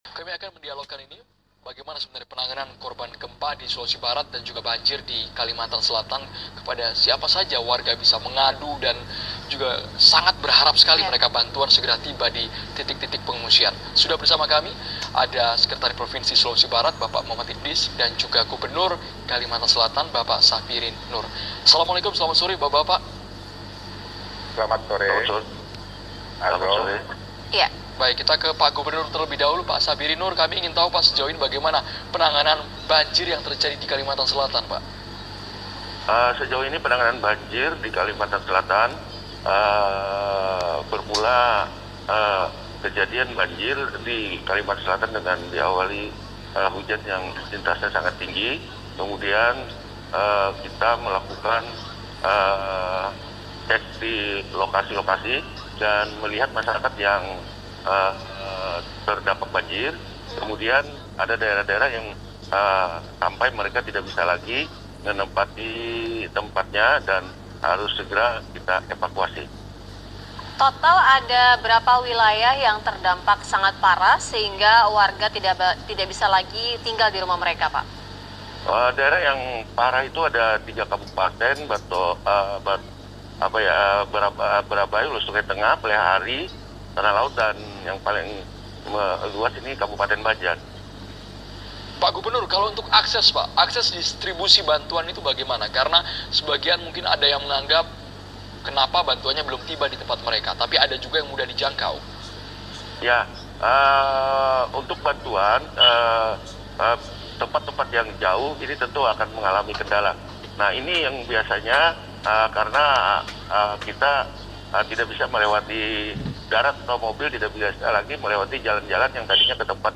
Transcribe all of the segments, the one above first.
Kami akan mendialogkan ini bagaimana sebenarnya penanganan korban gempa di Sulawesi Barat dan juga banjir di Kalimantan Selatan, kepada siapa saja warga bisa mengadu, dan juga sangat berharap sekali mereka bantuan segera tiba di titik-titik pengungsian. Sudah bersama kami ada Sekretaris Provinsi Sulawesi Barat Bapak Muhammad Idris dan juga Gubernur Kalimantan Selatan Bapak Safirin Nur. Assalamualaikum, selamat sore Bapak-bapak. Selamat sore. Selamat sore. Iya. Baik, kita ke Pak Gubernur terlebih dahulu, Pak Safirin Nur. Kami ingin tahu Pak, sejauh ini bagaimana penanganan banjir yang terjadi di Kalimantan Selatan, Pak? Sejauh ini penanganan banjir di Kalimantan Selatan bermula kejadian banjir di Kalimantan Selatan dengan diawali hujan yang intensitasnya sangat tinggi. Kemudian kita melakukan cek di lokasi-lokasi dan melihat masyarakat yang terdampak banjir. Kemudian ada daerah-daerah yang sampai mereka tidak bisa lagi menempati tempatnya dan harus segera kita evakuasi. Total ada berapa wilayah yang terdampak sangat parah sehingga warga tidak bisa lagi tinggal di rumah mereka, Pak? Daerah yang parah itu ada 3 kabupaten, Berabayu, Sungai Tengah, Pelihari, Tanah Laut, dan yang paling luas ini Kabupaten Banjar. Pak Gubernur, kalau untuk akses, Pak, akses distribusi bantuan itu bagaimana? Karena sebagian mungkin ada yang menganggap kenapa bantuannya belum tiba di tempat mereka, tapi ada juga yang mudah dijangkau. Ya, untuk bantuan tempat-tempat yang jauh ini tentu akan mengalami kendala. Nah, ini yang biasanya karena kita tidak bisa melewati darat atau mobil, tidak bisa lagi melewati jalan-jalan yang tadinya ke tempat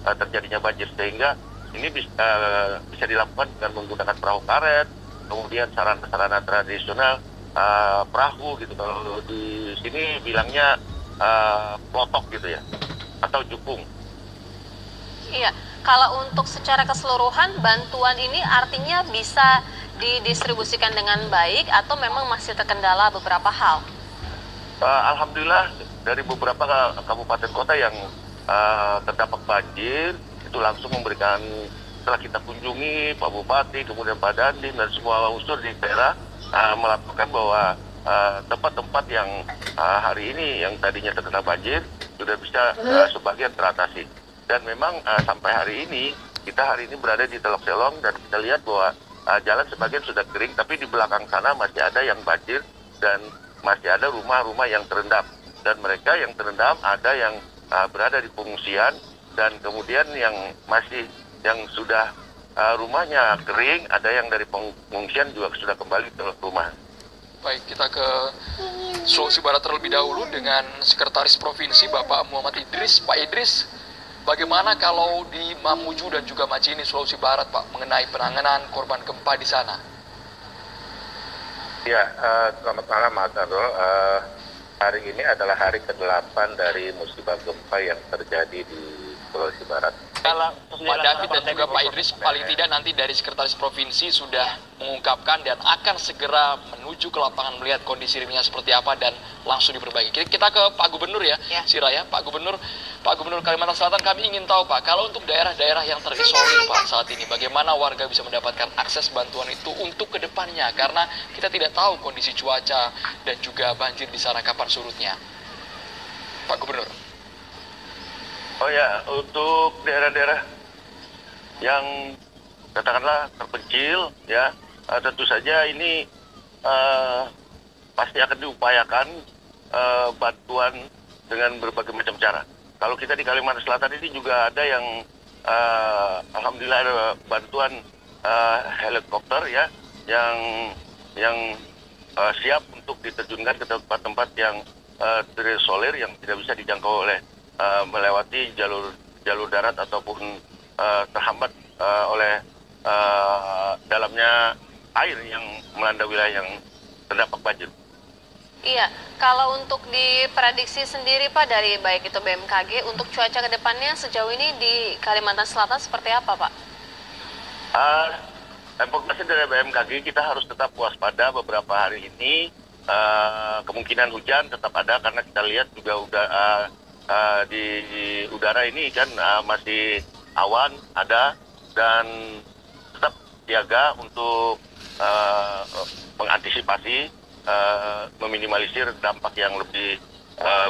terjadinya banjir, sehingga ini bisa dilakukan dengan menggunakan perahu karet, kemudian sarana-sarana tradisional, perahu gitu, kalau di sini bilangnya plotok gitu ya, atau jukung. Iya, kalau untuk secara keseluruhan bantuan ini artinya bisa didistribusikan dengan baik atau memang masih terkendala beberapa hal? Alhamdulillah dari beberapa kabupaten kota yang terdampak banjir itu langsung memberikan, setelah kita kunjungi Pak Bupati, kemudian Pak Dandim dan semua unsur di daerah melaporkan bahwa tempat-tempat yang hari ini yang tadinya terkena banjir sudah bisa sebagian teratasi. Dan memang sampai hari ini kita berada di Telok Selong dan kita lihat bahwa jalan sebagian sudah kering, tapi di belakang sana masih ada yang banjir dan masih ada rumah-rumah yang terendam. Dan mereka yang terendam ada yang berada di pengungsian, dan kemudian yang sudah rumahnya kering, ada yang dari pengungsian juga sudah kembali ke rumah. Baik, kita ke Sulawesi Barat terlebih dahulu dengan Sekretaris Provinsi Bapak Muhammad Idris. Pak Idris, bagaimana kalau di Mamuju dan juga Majene, Sulawesi Barat, Pak, mengenai penanganan korban gempa di sana? Ya, selamat malam Mas Arul. Hari ini adalah hari ke-8 dari musibah gempa yang terjadi di Sulawesi Barat. Pak David dan juga Pak Idris, paling tidak nanti dari Sekretaris Provinsi sudah mengungkapkan dan akan segera menuju ke lapangan melihat kondisi realnya seperti apa dan langsung diperbaiki. Kita ke Pak Gubernur ya, Siraya. Pak Gubernur Kalimantan Selatan, kami ingin tahu Pak, kalau untuk daerah-daerah yang terisolir Pak saat ini, bagaimana warga bisa mendapatkan akses bantuan itu untuk kedepannya? Karena kita tidak tahu kondisi cuaca dan juga banjir di sana kapan surutnya. Pak Gubernur. Oh ya, untuk daerah-daerah yang katakanlah terpencil ya, tentu saja ini pasti akan diupayakan bantuan dengan berbagai macam cara. Kalau kita di Kalimantan Selatan ini juga ada yang alhamdulillah ada bantuan helikopter ya, yang siap untuk diterjunkan ke tempat-tempat yang terisolir yang tidak bisa dijangkau oleh melewati jalur darat ataupun terhambat oleh dalamnya air yang melanda wilayah yang terdampak banjir. Iya, kalau untuk diprediksi sendiri Pak dari baik itu BMKG, untuk cuaca ke depannya sejauh ini di Kalimantan Selatan seperti apa Pak? Informasi dari BMKG, kita harus tetap waspada beberapa hari ini. Kemungkinan hujan tetap ada karena kita lihat juga udah di udara ini kan masih awan ada, dan tetap siaga untuk mengantisipasi, meminimalisir dampak yang lebih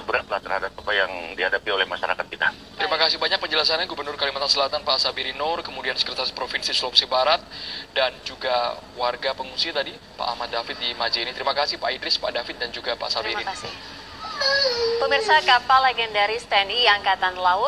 berat lah terhadap apa yang dihadapi oleh masyarakat kita. Terima kasih banyak penjelasannya Gubernur Kalimantan Selatan Pak Sabiri Nur, kemudian Sekretaris Provinsi Sulawesi Barat, dan juga warga pengungsi tadi Pak Ahmad David di Majene. Terima kasih Pak Idris, Pak David, dan juga Pak Sabiri. Terima kasih. Pemirsa, kapal legendaris TNI Angkatan Laut